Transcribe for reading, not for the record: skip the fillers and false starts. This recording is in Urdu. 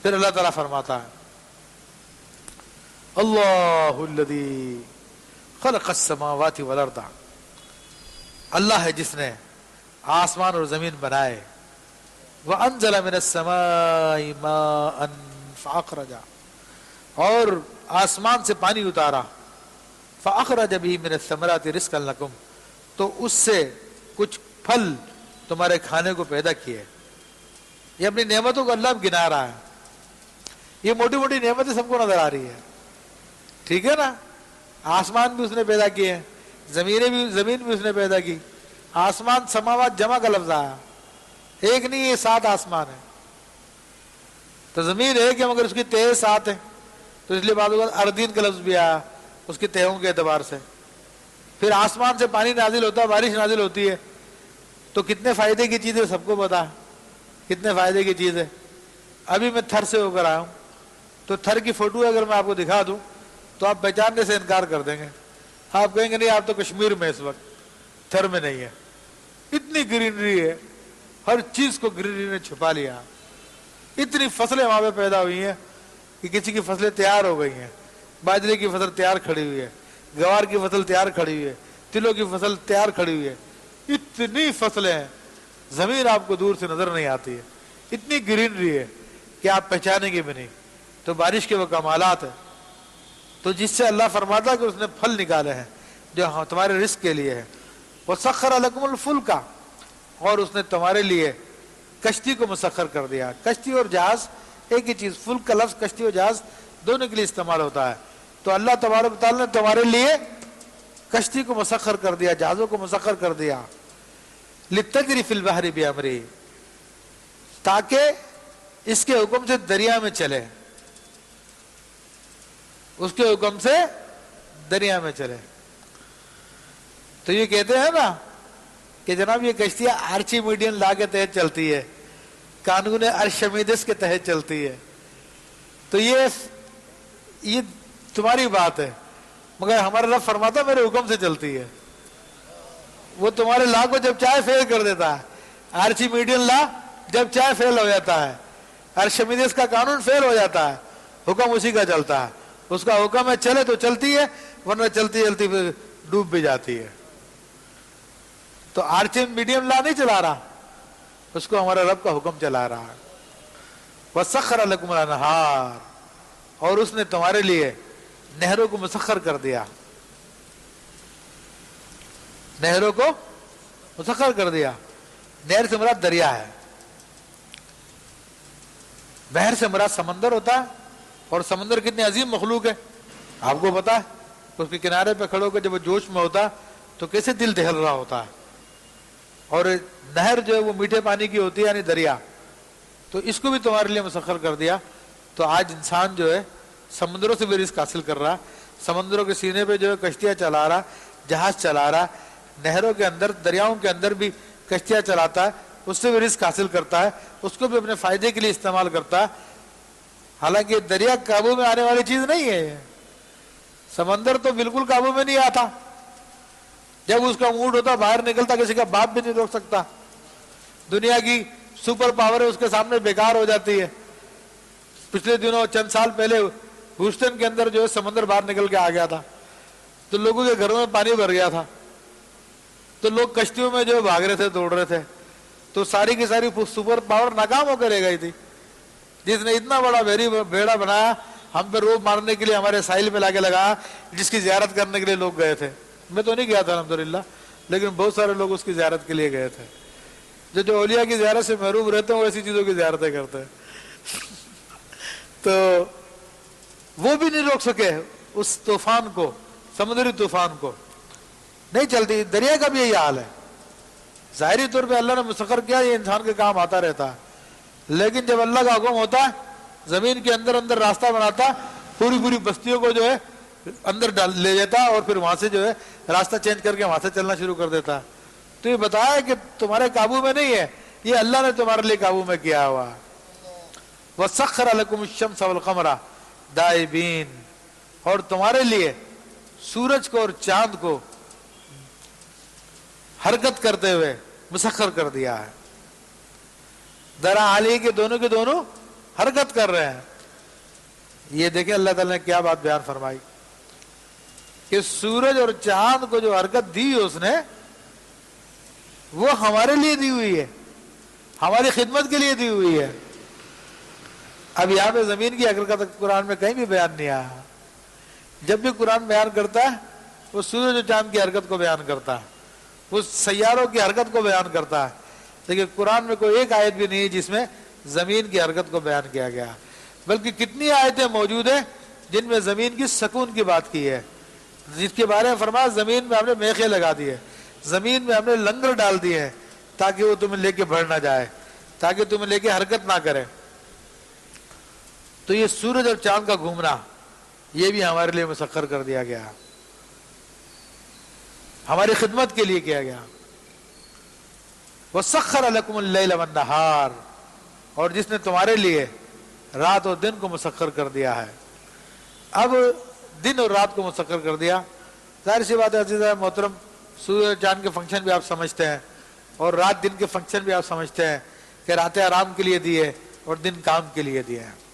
پھر اللہ تعالیٰ فرماتا ہے اللہ الذی خلق السماوات والارض، اللہ ہے جس نے آسمان اور زمین بنائے، وانزل من السماء ماء فاخرج، اور آسمان سے پانی اتارا، فاخرج به من الثمرات رزقا لکم، تو اس سے کچھ پھل تمہارے کھانے کو پیدا کیے۔ یہ اپنی نعمتوں کو اللہ گنا رہا ہے، یہ موٹی موٹی نعمتیں سب کو نظر آ رہی ہے، ٹھیک ہے نا؟ آسمان بھی اس نے پیدا کیے ہیں، زمین بھی اس نے پیدا کی۔ آسمان سماوات جمع کا لفظ آیا، ایک نہیں، یہ 7 آسمان ہے۔ تو زمین ایک ہے مگر اس کی تہہ 7 ہے، تو اس لیے بعض اوقات اردین کا لفظ بھی آیا اس کی تہوں کے اعتبار سے۔ پھر آسمان سے پانی نازل ہوتا ہے، بارش نازل ہوتی ہے، تو کتنے فائدے کی چیز ہے سب کو پتا ہے، کتنے فائدے کی چیز ہے۔ ابھی میں تھر سے ہو کر آیا ہوں، تو تھر کی فوٹو اگر میں آپ کو دکھا دوں تو آپ پہچاننے سے انکار کر دیں گے، آپ کہیں گے نہیں آپ تو کشمیر میں اس وقت، تھر میں نہیں ہے۔ اتنی گرینری ہے، ہر چیز کو گرینری نے چھپا لیا، اتنی فصلیں وہاں پہ پیدا ہوئی ہیں کہ کسی کی فصلیں تیار ہو گئی ہیں، باجرے کی فصل تیار کھڑی ہوئی ہے، گوار کی فصل تیار کھڑی ہوئی ہے، تلوں کی فصل تیار کھڑی ہوئی ہے، اتنی فصلیں ہیں، زمین آپ کو دور سے نظر نہیں آتی ہے، اتنی گرینری ہے کہ آپ پہچانیں گے بھی نہیں۔ تو بارش کے وہ کمالات ہیں، تو جس سے اللہ فرماتا ہے کہ اس نے پھل نکالے ہیں جو تمہارے رزق کے لیے ہے۔ وَسَخَّرَ لَكُمُ الْفُلْكَ، اور اس نے تمہارے لیے کشتی کو مسخر کر دیا۔ کشتی اور جہاز ایک ہی چیز، فلک کا لفظ کشتی اور جہاز دونوں کے لیے استعمال ہوتا ہے۔ تو اللہ تبارک و تعالیٰ نے تمہارے لیے کشتی کو مسخر کر دیا، جہازوں کو مسخر کر دیا، لِتَجْرِي فِي الْبَحْرِ بِأَمْرِهِ، تاکہ اس کے حکم سے دریا میں چلے، اس کے حکم سے دریا میں چلے۔ تو یہ کہتے ہیں نا کہ جناب یہ کشتیاں آرچی میڈین لا کے تحت چلتی ہے، قانون ارشمیدس کے تحت چلتی ہے، تو یہ تمہاری بات ہے، مگر ہمارا رب فرماتا میرے حکم سے چلتی ہے۔ وہ تمہارے لا کو جب چاہے فیل کر دیتا ہے، آرچی میڈین لا جب چاہے فیل ہو جاتا ہے، ارشمیدس کا قانون فیل ہو جاتا ہے، حکم اسی کا چلتا ہے، اس کا حکم ہے چلے تو چلتی ہے، ورنہ چلتی چلتی پھر ڈوب بھی جاتی ہے۔ تو آرچی میڈیم لا نہیں چلا رہا، اس کو ہمارا رب کا حکم چلا رہا ہے۔ وَسَخَّرَ لَكُمُ الْأَنْهَارَ، اور اس نے تمہارے لیے نہروں کو مسخر کر دیا، نہروں کو مسخر کر دیا۔ نہر سے مراد دریا ہے، بحر سے مراد سمندر ہوتا ہے، اور سمندر کتنی عظیم مخلوق ہے آپ کو پتا ہے، اس کے کنارے پہ کھڑے ہو کر جب وہ جوش میں ہوتا ہے تو کیسے دل دہل رہا ہوتا ہے۔ اور نہر جو ہے وہ میٹھے پانی کی ہوتی ہے، یعنی دریا، تو اس کو بھی تمہارے لیے مسخر کر دیا۔ تو آج انسان جو ہے سمندروں سے بھی رزق حاصل کر رہا، سمندروں کے سینے پہ جو ہے کشتیاں چلا رہا، جہاز چلا رہا، نہروں کے اندر، دریاؤں کے اندر بھی کشتیاں چلاتا ہے، اس سے بھی رزق حاصل کرتا ہے، اس کو بھی اپنے فائدے کے لیے استعمال کرتا ہے۔ حالانکہ دریا قابو میں آنے والی چیز نہیں ہے، سمندر تو بالکل قابو میں نہیں آتا، جب اس کا موڈ ہوتا باہر نکلتا، کسی کا باپ بھی نہیں روک سکتا، دنیا کی سپر پاور ہے اس کے سامنے بیکار ہو جاتی ہے۔ پچھلے دنوں چند سال پہلے ہیوسٹن کے اندر جو ہے سمندر باہر نکل کے آ گیا تھا، تو لوگوں کے گھروں میں پانی بھر گیا تھا، تو لوگ کشتیوں میں جو ہے بھاگ رہے تھے، دوڑ رہے تھے، تو ساری کی ساری سپر پاور ناکام ہو کر رہ گئی تھی۔ جس نے اتنا بڑا بیڑا بنایا، ہم پہ روب مارنے کے لیے ہمارے ساحل پہ لا کے لگایا، جس کی زیارت کرنے کے لیے لوگ گئے تھے۔ میں تو نہیں گیا تھا الحمدللہ، لیکن بہت سارے لوگ اس کی زیارت کے لیے گئے تھے۔ جو اولیاء کی زیارت سے محروم رہتے ہیں وہ ایسی چیزوں کی زیارتیں کرتے ہیں۔ تو وہ بھی نہیں روک سکے اس طوفان کو، سمندری طوفان کو، نہیں چلتی۔ دریا کا بھی یہی حال ہے، ظاہری طور پہ اللہ نے مسخر کیا، یہ انسان کے کام آتا رہتا ہے، لیکن جب اللہ کا حکم ہوتا ہے زمین کے اندر اندر راستہ بناتا، پوری پوری بستیوں کو جو ہے اندر لے جاتا، اور پھر وہاں سے جو ہے راستہ چینج کر کے وہاں سے چلنا شروع کر دیتا۔ تو یہ بتایا کہ تمہارے قابو میں نہیں ہے، یہ اللہ نے تمہارے لیے قابو میں کیا ہوا۔ وَسَخَّرَ لَكُمُ الشَّمْسَ وَالْقَمَرَ دَائِبِينَ، اور تمہارے لیے سورج کو اور چاند کو حرکت کرتے ہوئے مسخر کر دیا ہے۔ درا علی کے دونوں حرکت کر رہے ہیں. یہ دیکھیں اللہ تعالیٰ نے کیا بات بیان فرمائی کہ سورج اور چاند کو جو حرکت دی اس نے وہ ہمارے لیے دی ہوئی ہے, ہماری خدمت کے لیے دی ہوئی ہے. اب یہاں پہ زمین کی حرکت قرآن میں کہیں بھی بیان نہیں آیا. جب بھی قرآن بیان کرتا ہے وہ سورج اور چاند کی حرکت کو بیان کرتا ہے, وہ سیاروں کی حرکت کو بیان کرتا ہے. لیکن قرآن میں کوئی ایک آیت بھی نہیں ہے جس میں زمین کی حرکت کو بیان کیا گیا, بلکہ کتنی آیتیں موجود ہیں جن میں زمین کی سکون کی بات کی ہے, جس کے بارے میں فرمایا زمین میں ہم نے میخیں لگا دی ہے, زمین میں ہم نے لنگر ڈال دیے ہیں تاکہ وہ تمہیں لے کے بڑھ نہ جائے, تاکہ تمہیں لے کے حرکت نہ کرے. تو یہ سورج اور چاند کا گھومنا یہ بھی ہمارے لیے مسخر کر دیا گیا, ہماری خدمت کے لیے کیا گیا. وَسَخَّرَ لَكُمُ اللَّيْلَ وَالنَّهَارَ, اور جس نے تمہارے لیے رات اور دن کو مسخر کر دیا ہے. اب دن اور رات کو مسخر کر دیا, ظاہر سی بات ہے عزیزہ محترم, سورج چاند کے فنکشن بھی آپ سمجھتے ہیں اور رات دن کے فنکشن بھی آپ سمجھتے ہیں کہ راتیں آرام کے لیے دی ہے اور دن کام کے لیے دیے ہیں.